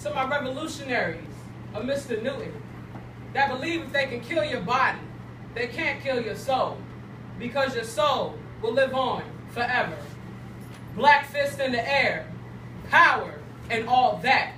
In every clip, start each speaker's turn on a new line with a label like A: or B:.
A: To my revolutionaries of Mr. Newton that believe if they can kill your body, they can't kill your soul, because your soul will live on forever. Black fist in the air, power and all that.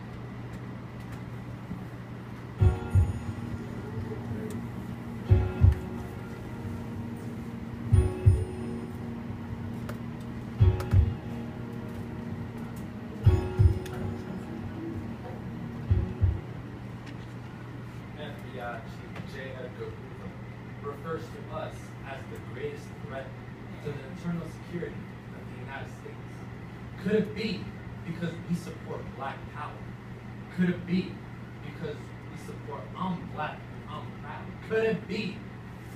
B: FBI Chief J. Edgar Hoover refers to us as the greatest threat to the internal security of the United States. Could it be because we support Black power? Could it be because we support I'm Black and I'm proud? Could it be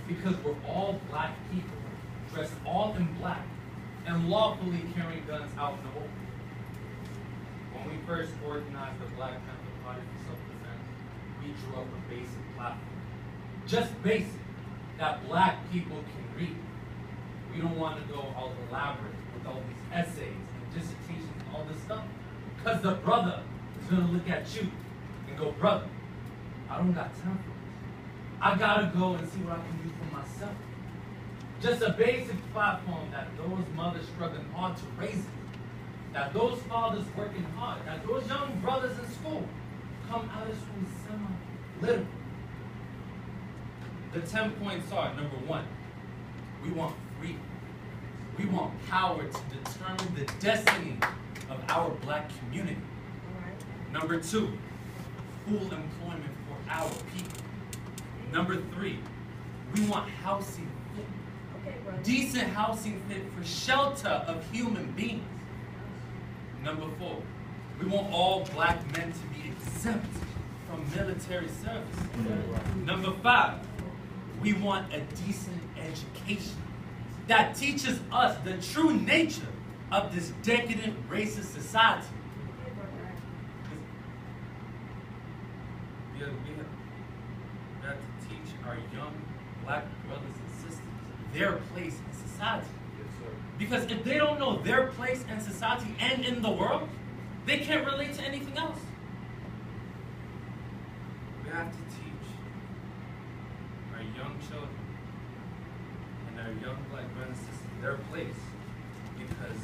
B: because we're all Black people, dressed all in black, and lawfully carrying guns out in the open? When we first organized the Black Panther Party for self-defense, we drew up a basic platform. Just basic, that Black people can read. We don't want to go all elaborate with all these essays and dissertations and all this stuff. Because the brother is going to look at you and go, brother, I don't got time for this. I got to go and see what I can do for myself. Just a basic platform that those mothers struggling hard to raise it, that those fathers working hard, that those young brothers in school come out of school semi-literate. The 10 points are, number one, we want freedom. We want power to determine the destiny of our Black community. Number two, full employment for our people. Number three, we want housing fit. Decent housing fit for shelter of human beings. Number four, we want all Black men to be exempt from military service. Number five, we want a decent education that teaches us the true nature of this decadent racist society. We have to teach our young Black brothers and sisters their place in society. Because if they don't know their place in society and in the world, they can't relate to anything else. We have to teach our young children and our young Black brothers and sisters their place, because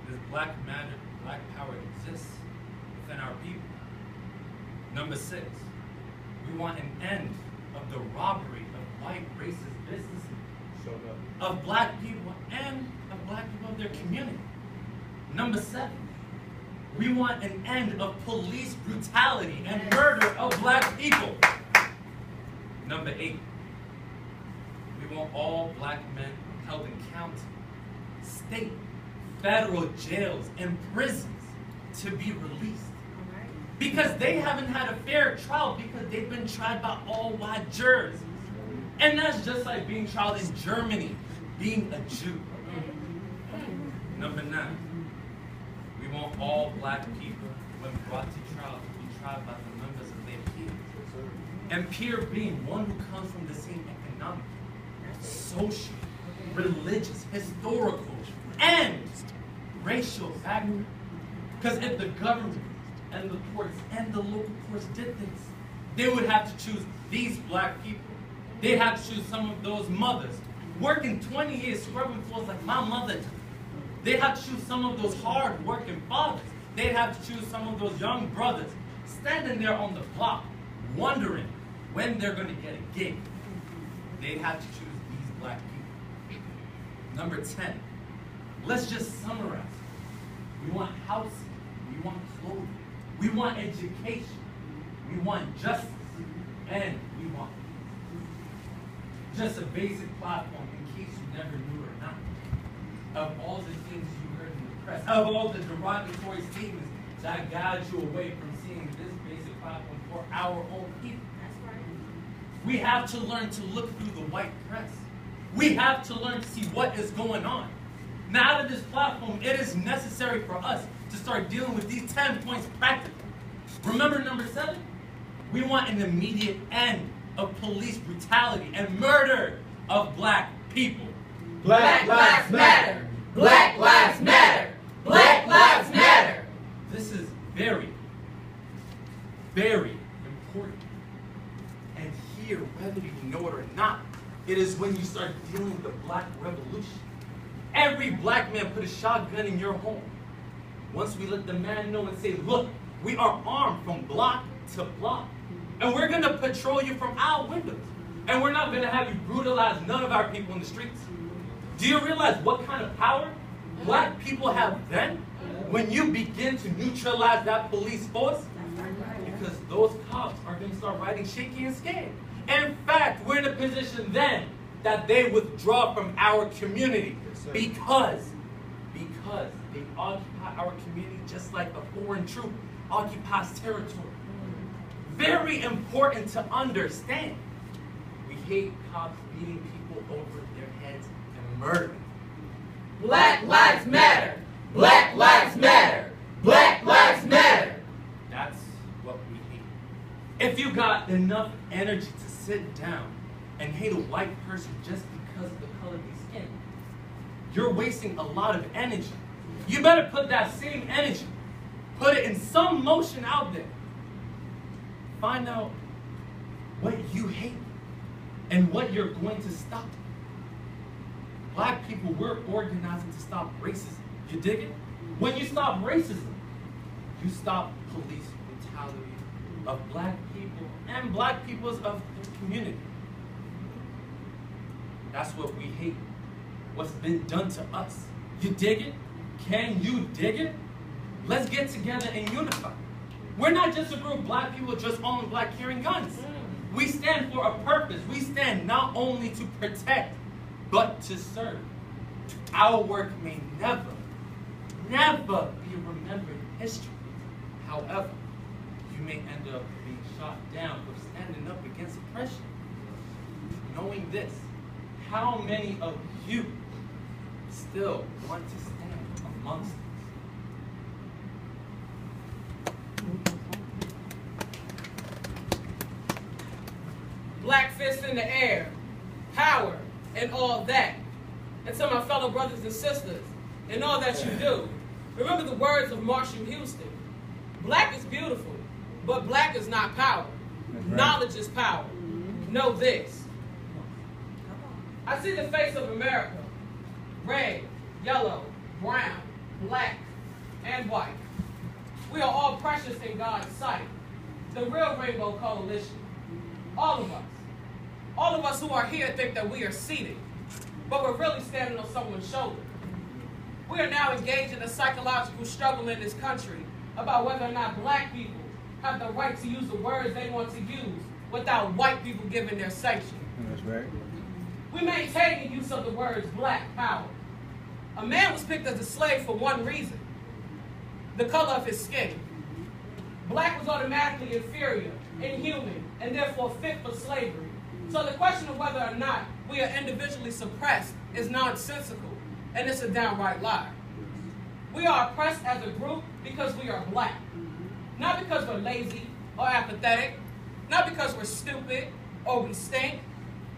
B: this Black matter, Black power exists within our people. Number six, we want an end of the robbery of white racist businessmen, of Black people and of Black people of their community. Number seven, we want an end of police brutality and murder of Black people. Number eight, we want all Black men held in county, state, federal jails and prisons to be released. Because they haven't had a fair trial, because they've been tried by all white jurors. And that's just like being tried in Germany, being a Jew. Number nine, we want all Black people, when brought to trial, to be tried by the members of their peers. And peer being one who comes from the same economic, social, religious, historical, and racial background. Because if the government and the courts and the local courts did this, they would have to choose these Black people. They'd have to choose some of those mothers working 20 years scrubbing floors like my mother did. They'd have to choose some of those hard-working fathers. They'd have to choose some of those young brothers standing there on the block wondering when they're going to get a gig. They'd have to choose these Black people. Number 10, let's just summarize. We want housing, we want clothing, we want education, we want justice, and we want peace. Just a basic platform in case you never knew or not. Of all the things you heard in the press, of all the derogatory statements that guide you away from seeing this basic platform for our own people. That's right. We have to learn to look through the white press. We have to learn to see what is going on. Now, out of this platform, it is necessary for us to start dealing with these 10 points practically. Remember number 7? We want an immediate end of police brutality and murder of black people.
A: Black Lives Matter! Black Lives Matter! Black Lives Matter!
B: This is very, very important. And here, whether you know it or not, it is when you start dealing with the black revolution. Every black man put a shotgun in your home. Once we let the man know and say, look, we are armed from block to block. And we're going to patrol you from our windows. And we're not going to have you brutalize none of our people in the streets. Do you realize what kind of power black people have then when you begin to neutralize that police force? Because those cops are going to start riding shaky and scared. In fact, we're in a position then that they withdraw from our community because they occupy our community just like a foreign troop occupies territory. Very important to understand. We hate cops beating people over their heads and murdering.
A: Black Lives Matter! Black Lives Matter! Black Lives Matter!
B: That's what we hate. If you got enough energy to sit down and hate a white person just because of the color of their skin, you're wasting a lot of energy. You better put that same energy, put it in some motion out there. Find out what you hate and what you're going to stop. Black people, we're organizing to stop racism. You dig it? When you stop racism, you stop police brutality of black people and black peoples of the community. That's what we hate. What's been done to us. You dig it? Can you dig it? Let's get together and unify. We're not just a group of black people just all in black carrying guns. We stand for a purpose. We stand not only to protect, but to serve. Our work may never be remembered in history. However, you may end up being shot down for standing up against oppression. Knowing this, how many of you still want to stand amongst us?
A: Black fists in the air, power, and all that. And to my fellow brothers and sisters, and all that you do, remember the words of Marshall Houston. Black is beautiful, but black is not power. Right. Knowledge is power. Know this. I see the face of America. Red, yellow, brown, black, and white. We are all precious in God's sight. The real Rainbow Coalition. All of us. All of us who are here think that we are seated, but we're really standing on someone's shoulder. We are now engaged in a psychological struggle in this country about whether or not black people have the right to use the words they want to use without white people giving their sanction.
C: That's right.
A: We maintain the use of the words black power. A man was picked as a slave for one reason: the color of his skin. Black was automatically inferior, inhuman, and therefore fit for slavery. So the question of whether or not we are individually suppressed is nonsensical, and it's a downright lie. We are oppressed as a group because we are black. Not because we're lazy or apathetic, not because we're stupid or we stink,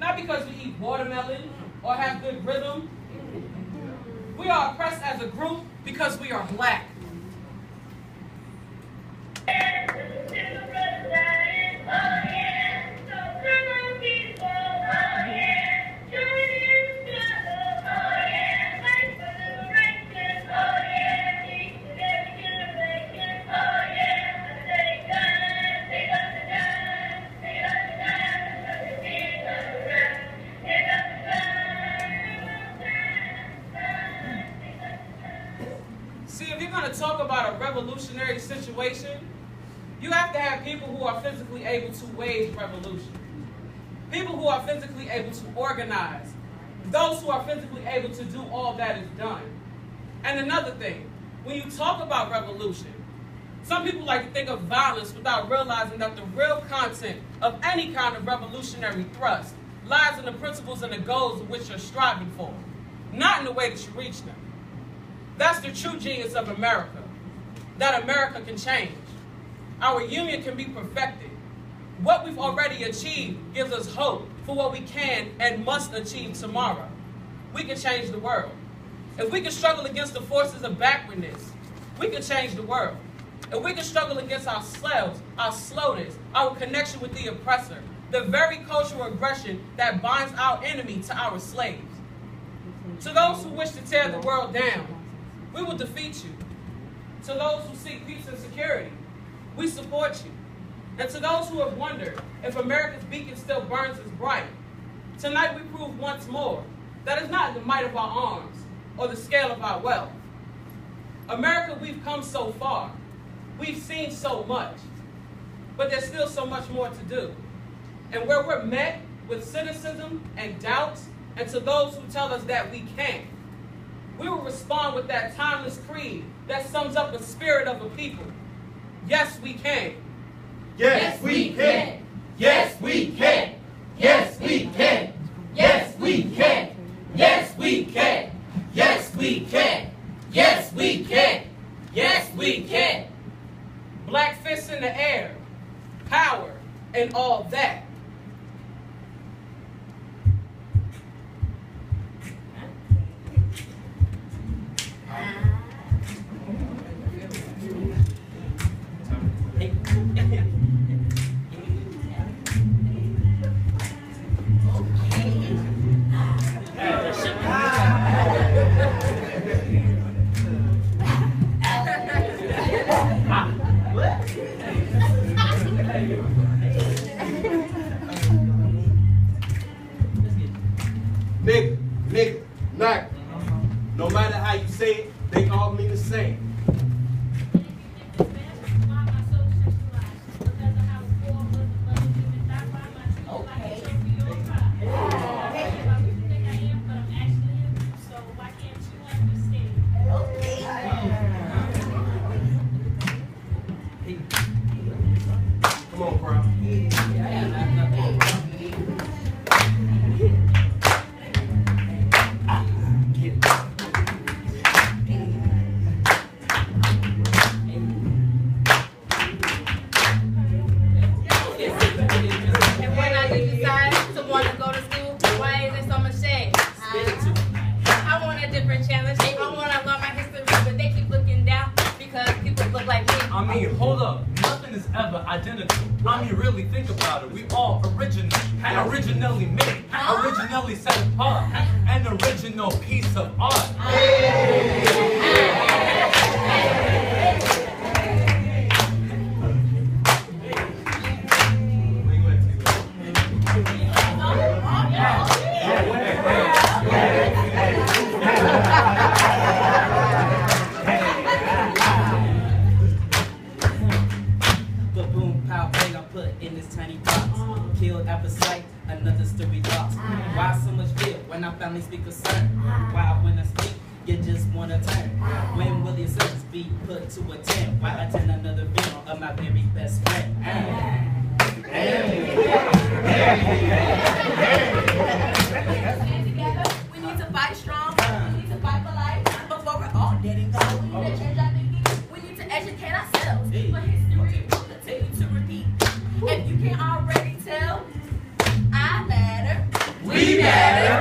A: not because we eat watermelon or have good rhythm. We are oppressed as a group because we are black. See, if you're going to talk about a revolutionary situation, you have to have people who are physically able to wage revolution. People who are physically able to organize. Those who are physically able to do all that is done. And another thing, when you talk about revolution, some people like to think of violence without realizing that the real content of any kind of revolutionary thrust lies in the principles and the goals of which you're striving for, not in the way that you reach them. That's the true genius of America, that America can change. Our union can be perfected. What we've already achieved gives us hope for what we can and must achieve tomorrow. We can change the world. If we can struggle against the forces of backwardness, we can change the world. If we can struggle against ourselves, our slowness, our connection with the oppressor, the very cultural aggression that binds our enemy to our slaves. To those who wish to tear the world down, we will defeat you. To those who seek peace and security, we support you. And to those who have wondered if America's beacon still burns as bright, tonight we prove once more that it's not the might of our arms or the scale of our wealth. America, we've come so far. We've seen so much. But there's still so much more to do. And where we're met with cynicism and doubts, and to those who tell us that we can't, we will respond with that timeless creed that sums up the spirit of a people. Yes, we can.
C: Yes, we can. Yes, we can. Yes, we can. Yes, we can. Yes, we can. Yes, we can. Yes, we can. Yes, we can.
A: Black fists in the air, power, and all that.
C: Nigga, knock. No matter how you say it, they all mean the same. Come on, bro.
B: I mean, hold up. Nothing is ever identical. I mean, really think about it. We all originally made, originally set apart, an original piece of art.
D: In this tiny box, killed at the sight, another story lost. Why so much fear when I finally speak concern? Why when I speak, you just wanna turn? When will your sentence be put to a 10? Why attend another funeral of my very best friend?
E: We need to fight strong. We need to fight for life. Before we're all dead and gone, we need to change our thinking. We need to educate ourselves. For history will continue to repeat. If you can't already tell, I matter.
C: We matter.